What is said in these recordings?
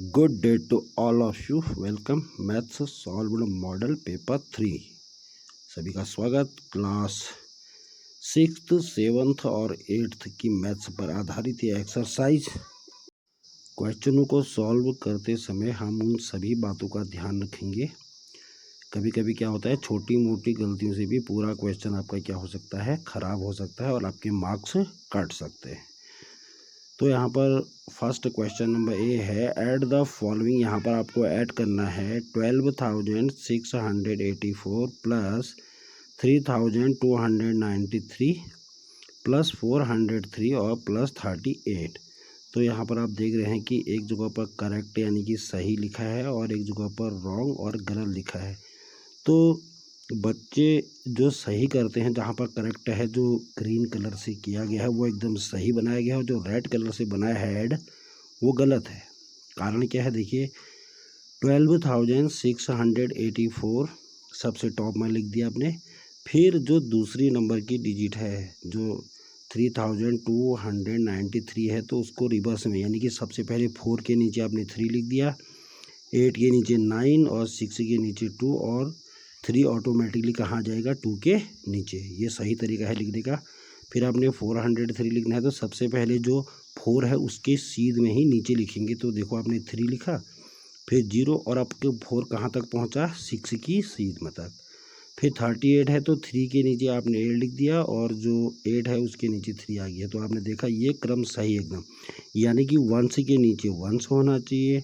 Good day to all of you. Welcome maths solved model paper 3। सभी का स्वागत। Class 6th 7th और 8th की मैथ्स पर आधारित ये एक्सरसाइज। क्वेश्चनों को सॉल्व करते समय हम उन सभी बातों का ध्यान रखेंगे। कभी कभी क्या होता है, छोटी मोटी गलतियों से भी पूरा क्वेश्चन आपका क्या हो सकता है, ख़राब हो सकता है और आपके मार्क्स कट सकते हैं। तो यहाँ पर फर्स्ट क्वेश्चन नंबर ए है, ऐड द फॉलोइंग। यहाँ पर आपको ऐड करना है 12,684 प्लस 3,293 प्लस 403 और प्लस 38। तो यहाँ पर आप देख रहे हैं कि एक जगह पर करेक्ट यानी कि सही लिखा है और एक जगह पर रॉन्ग और गलत लिखा है। तो बच्चे जो सही करते हैं, जहाँ पर करेक्ट है, जो ग्रीन कलर से किया गया है वो एकदम सही बनाया गया है, और जो रेड कलर से बनाया है ऐड, वो गलत है। कारण क्या है, देखिए 12,684 सबसे टॉप में लिख दिया आपने। फिर जो दूसरी नंबर की डिजिट है जो 3,293 है, तो उसको रिवर्स में यानी कि सबसे पहले 4 के नीचे आपने 3 लिख दिया, 8 के नीचे 9 और 6 के नीचे 2 और 3 ऑटोमेटिकली कहाँ जाएगा, 2 के नीचे। ये सही तरीका है लिखने का। फिर आपने 403 लिखना है, तो सबसे पहले जो 4 है उसके सीध में ही नीचे लिखेंगे। तो देखो आपने 3 लिखा, फिर 0 और आपके 4 कहाँ तक पहुँचा, 6 की सीध में तक। फिर 38 है तो 3 के नीचे आपने 8 लिख दिया और जो 8 है उसके नीचे 3 आ गया। तो आपने देखा ये क्रम सही एकदम, यानी कि 1 के नीचे 1 होना चाहिए,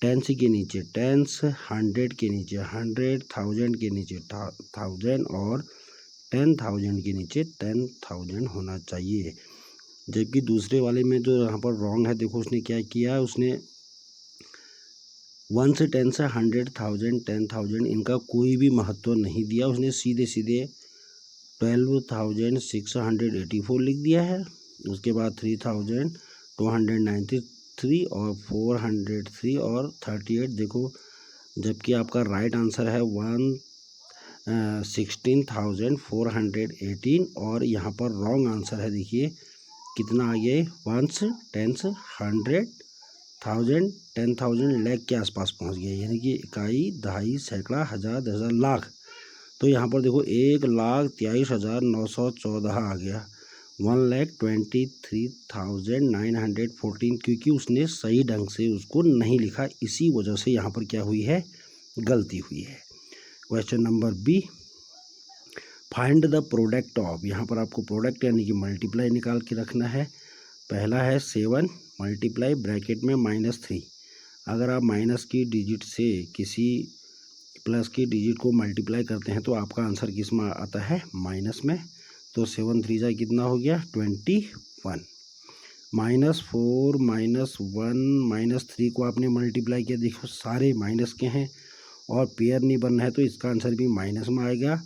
10 के नीचे 10, 100 के नीचे 100, 1000 के नीचे 1000 और 10,000 के नीचे 10,000 होना चाहिए। जबकि दूसरे वाले में जो यहाँ पर रॉन्ग है, देखो उसने क्या किया, उसने 1 से 10 से 100, 1000, 10,000 इनका कोई भी महत्व नहीं दिया। उसने सीधे सीधे 12,684 लिख दिया है। उसके बाद 3,293 और 403 और 38। देखो, जबकि आपका राइट आंसर है 16,418 और यहाँ पर रॉन्ग आंसर है। देखिए कितना आ गया, 1, 10, 100, 1000, 10,000 लाख के आसपास पहुँच गया, यानी कि इकाई, दहाई, सैकड़ा, हज़ार, 10,000, लाख। तो यहाँ पर देखो 1,23,914 आ गया, 1,23,914, क्योंकि उसने सही ढंग से उसको नहीं लिखा, इसी वजह से यहाँ पर क्या हुई है, गलती हुई है। Question number B, find the product of. यहाँ पर आपको प्रोडक्ट यानी कि मल्टीप्लाई निकाल के रखना है। पहला है 7 मल्टीप्लाई ब्रैकेट में -3। अगर आप माइनस की डिजिट से किसी प्लस की डिजिट को मल्टीप्लाई करते हैं तो आपका आंसर किस में आता है, माइनस में। तो 7 3 जा कितना हो गया, 21। -4 -1 -3 को आपने मल्टीप्लाई किया, देखो सारे माइनस के हैं और पेयर नहीं बनना है, तो इसका आंसर भी माइनस में आएगा।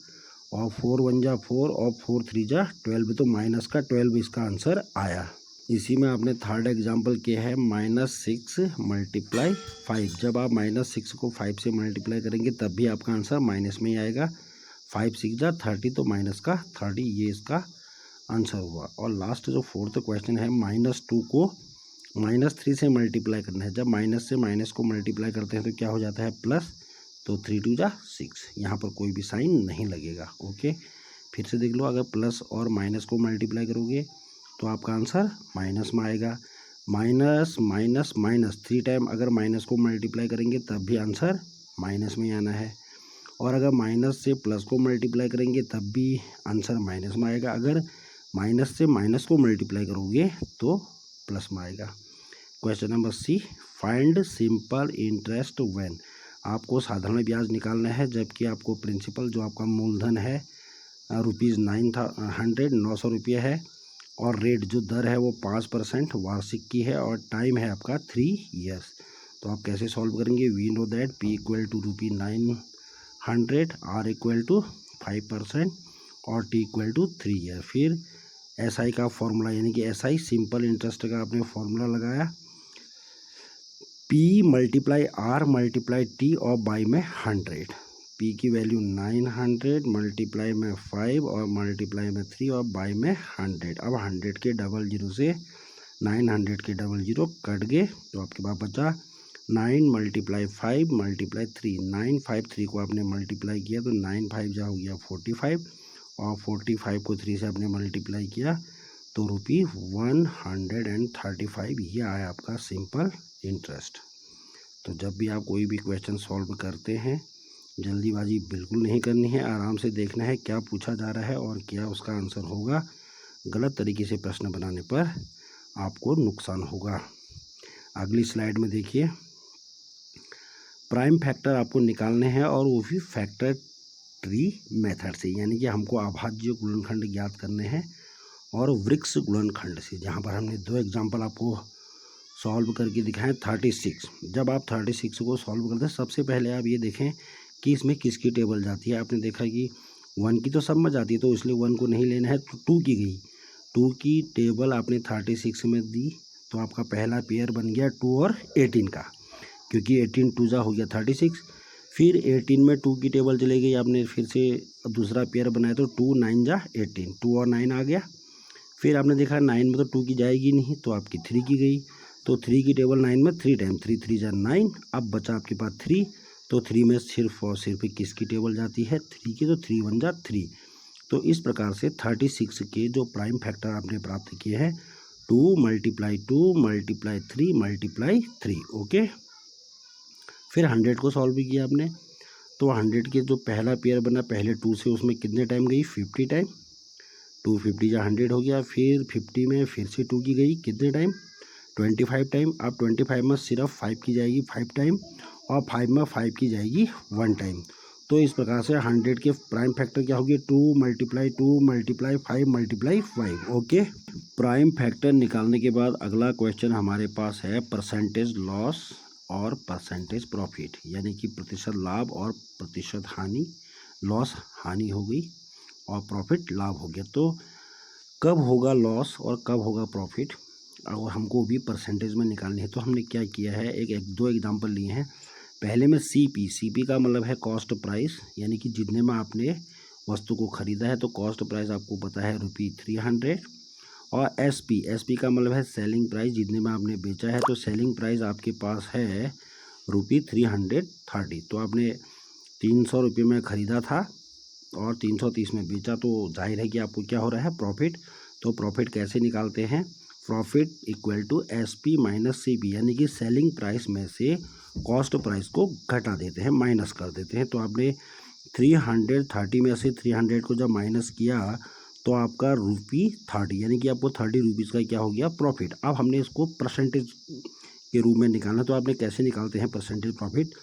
और 4 1 जा 4 और 4 3 जा 12, तो माइनस का 12 इसका आंसर आया। इसी में आपने थर्ड एग्जाम्पल किया है -6 मल्टीप्लाई 5। जब आप -6 को 5 से मल्टीप्लाई करेंगे तब भी आपका आंसर माइनस में ही आएगा। 5 6 जा 30, तो माइनस का 30, ये इसका आंसर हुआ। और लास्ट जो फोर्थ क्वेश्चन है, -2 को -3 से मल्टीप्लाई करना है। जब माइनस से माइनस को मल्टीप्लाई करते हैं तो क्या हो जाता है, प्लस। तो 3 2 जा 6, यहाँ पर कोई भी साइन नहीं लगेगा। ओके, फिर से देख लो, अगर प्लस और माइनस को मल्टीप्लाई करोगे तो आपका आंसर माइनस में आएगा। माइनस माइनस माइनस 3 टाइम अगर माइनस को मल्टीप्लाई करेंगे तब भी आंसर माइनस में ही आना है। और अगर माइनस से प्लस को मल्टीप्लाई करेंगे तब भी आंसर माइनस में आएगा। अगर माइनस से माइनस को मल्टीप्लाई करोगे तो प्लस में आएगा। Question number C, find simple interest when. आपको साधारण ब्याज निकालना है, जबकि आपको प्रिंसिपल जो आपका मूलधन है ₹900 900 है, और रेट जो दर है वो 5% वार्षिक की है, और टाइम है आपका 3 ईयर्स। तो आप कैसे सॉल्व करेंगे, we know that P = ₹900, R = 5% और T = 3 ईयर। फिर SI का फॉर्मूला यानी कि SI सिंपल इंटरेस्ट का आपने फॉर्मूला लगाया, P × R × T और बाई में 100। P की वैल्यू 900 मल्टीप्लाई में 5 और मल्टीप्लाई में 3 और बाई में 100। अब 100 के डबल जीरो से 900 के डबल जीरो कट गए, तो आपके पास बचा 9 मल्टीप्लाई 5 मल्टीप्लाई 3, 9 5 3 को आपने मल्टीप्लाई किया तो 9 5 जा हो गया 45 और 45 को 3 से आपने मल्टीप्लाई किया तो ₹135 ये आया आपका सिंपल इंटरेस्ट। तो जब भी आप कोई भी क्वेश्चन सॉल्व करते हैं जल्दीबाजी बिल्कुल नहीं करनी है, आराम से देखना है क्या पूछा जा रहा है और क्या उसका आंसर होगा। गलत तरीके से प्रश्न बनाने पर आपको नुकसान होगा। अगली स्लाइड में देखिए, प्राइम फैक्टर आपको निकालने हैं और वो भी फैक्टर ट्री मेथड से, यानी कि हमको अभाज्य गुणनखंड ज्ञात करने हैं और वृक्ष गुणनखंड से, जहाँ पर हमने 2 एग्जाम्पल आपको सॉल्व करके दिखाएं। 36, जब आप 36 को सॉल्व करते हैं सबसे पहले आप ये देखें कि इसमें किसकी टेबल जाती है। आपने देखा कि 1 की तो सब में जाती है तो इसलिए 1 को नहीं लेना है, तो 2 की गई। 2 की टेबल आपने 36 में दी तो आपका पहला पेयर बन गया 2 और 18 का, क्योंकि 18 2 जा हो गया 36। फिर 18 में 2 की टेबल चली गई, आपने फिर से दूसरा पेयर बनाया तो 2 9 जा 18, 2 और 9 आ गया। फिर आपने देखा 9 में तो 2 की जाएगी नहीं तो आपकी 3 की गई, तो 3 की टेबल 9 में 3 टाइम, 3 3 जा 9, अब बचा आपके पास 3, तो 3 में सिर्फ और सिर्फ किसकी टेबल जाती है 3 की, तो 3 1 जा 3। तो इस प्रकार से 36 के जो प्राइम फैक्टर आपने प्राप्त किए हैं 2 मल्टीप्लाई 2 मल्टीप्लाई 3 मल्टीप्लाई 3, ओके। फिर 100 को सॉल्व भी किया आपने, तो 100 के जो पहला पेयर बना पहले 2 से उसमें कितने टाइम गई 50 टाइम, 2 50 जा 100 हो गया। फिर 50 में फिर से 2 की गई कितने टाइम 25 टाइम। अब 25 में सिर्फ 5 की जाएगी 5 टाइम और 5 में 5 की जाएगी 1 टाइम। तो इस प्रकार से 100 के प्राइम फैक्टर क्या होगी 2 multiply 2 multiply 5 multiply 5, okay. Prime factor निकालने के बाद अगला क्वेश्चन हमारे पास है परसेंटेज लॉस और परसेंटेज प्रॉफिट, यानी कि प्रतिशत लाभ और प्रतिशत हानि। लॉस हानि हो गई और प्रॉफिट लाभ हो गया। तो कब होगा लॉस और कब होगा प्रॉफिट, और हमको भी परसेंटेज में निकालनी है। तो हमने क्या किया है, एक 2 एग्जांपल लिए हैं। पहले में सीपी का मतलब है कॉस्ट प्राइस, यानी कि जितने में आपने वस्तु को खरीदा है तो कॉस्ट प्राइस आपको पता है ₹300। और एसपी का मतलब है सेलिंग प्राइस, जितने में आपने बेचा है तो सेलिंग प्राइस आपके पास है ₹330। तो आपने 300 रुपये में ख़रीदा था और 330 में बेचा, तो जाहिर है कि आपको क्या हो रहा है प्रॉफिट। तो प्रॉफिट कैसे निकालते हैं, profit equal to SP minus CP, यानी कि सेलिंग प्राइस में से कॉस्ट प्राइस को घटा देते हैं, माइनस कर देते हैं। तो आपने 330 में से 300 को जब माइनस किया तो आपका ₹30, यानी कि आपको 30 रुपीज़ का क्या हो गया प्रॉफिट। अब हमने इसको परसेंटेज के रूप में निकालना, तो आपने कैसे निकालते हैं percentage profit.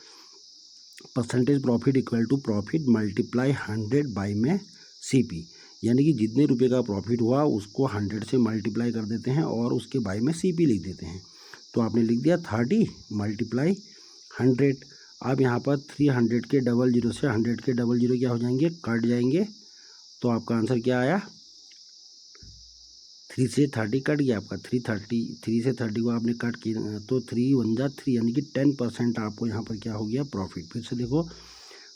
Percentage profit equal to profit multiply 100 by में सीपी, यानी कि जितने रुपए का प्रॉफिट हुआ उसको 100 से मल्टीप्लाई कर देते हैं और उसके बाई में सीपी लिख देते हैं। तो आपने लिख दिया 30 मल्टीप्लाई 100। अब यहाँ पर 300 के 00 से 100 के 00 क्या हो जाएंगे, कट जाएंगे। तो आपका आंसर क्या आया, 3 से 30 कट गया आपका, 3 से 30 को आपने कट किया तो 3 1 जा 3, यानी कि 10% आपको यहाँ पर क्या हो गया प्रॉफिट। फिर से देखो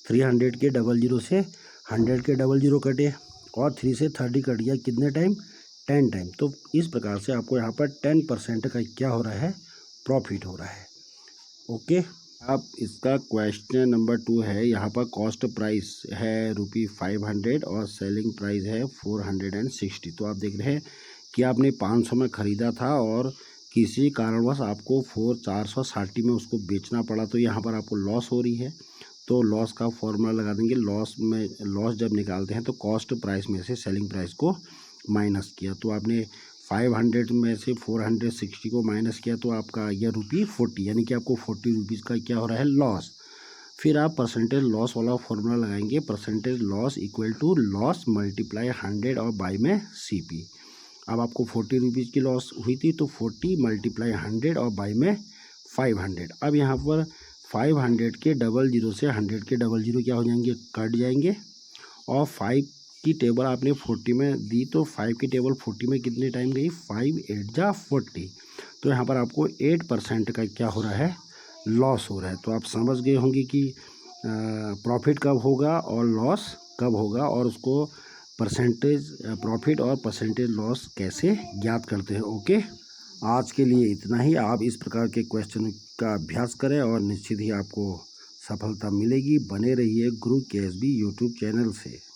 300 के 00 से 100 के 00 कटे और 3 से 30 कट गया कितने टाइम 10 टाइम। तो इस प्रकार से आपको यहाँ पर 10% का क्या हो रहा है प्रॉफिट हो रहा है, ओके। अब इसका क्वेश्चन नंबर 2 है, यहाँ पर कॉस्ट प्राइस है ₹500 और सेलिंग प्राइस है 460। तो आप देख रहे हैं कि आपने 500 में ख़रीदा था और किसी कारणवश आपको 460 में उसको बेचना पड़ा, तो यहाँ पर आपको लॉस हो रही है। तो लॉस का फॉर्मूला लगा देंगे, लॉस जब निकालते हैं तो कॉस्ट प्राइस में से सेलिंग प्राइस को माइनस किया, तो आपने 500 में से 460 को माइनस किया तो आपका यह ₹40, यानी कि आपको 40 रुपीज़ का क्या हो रहा है लॉस। फिर आप परसेंटेज लॉस वाला फॉर्मूला लगाएंगे, percentage loss equal to loss multiply 100 और बाई में सीपी। अब आपको 40 रुपीज़ की लॉस हुई थी तो 40 मल्टीप्लाई 100 और बाई में 500। अब यहाँ पर 500 के 00 से 100 के 00 क्या हो जाएंगे, कट जाएंगे। और 5 की टेबल आपने 40 में दी तो 5 की टेबल 40 में कितने टाइम गई, 5 8 जा 40। तो यहाँ पर आपको 8% का क्या हो रहा है लॉस हो रहा है। तो आप समझ गए होंगे कि प्रॉफिट कब होगा और लॉस कब होगा, और उसको परसेंटेज प्रॉफिट और परसेंटेज लॉस कैसे ज्ञात करते हैं, ओके। आज के लिए इतना ही। आप इस प्रकार के क्वेश्चन का अभ्यास करें और निश्चित ही आपको सफलता मिलेगी। बने रहिए गुरु केएसबी यूट्यूब चैनल से।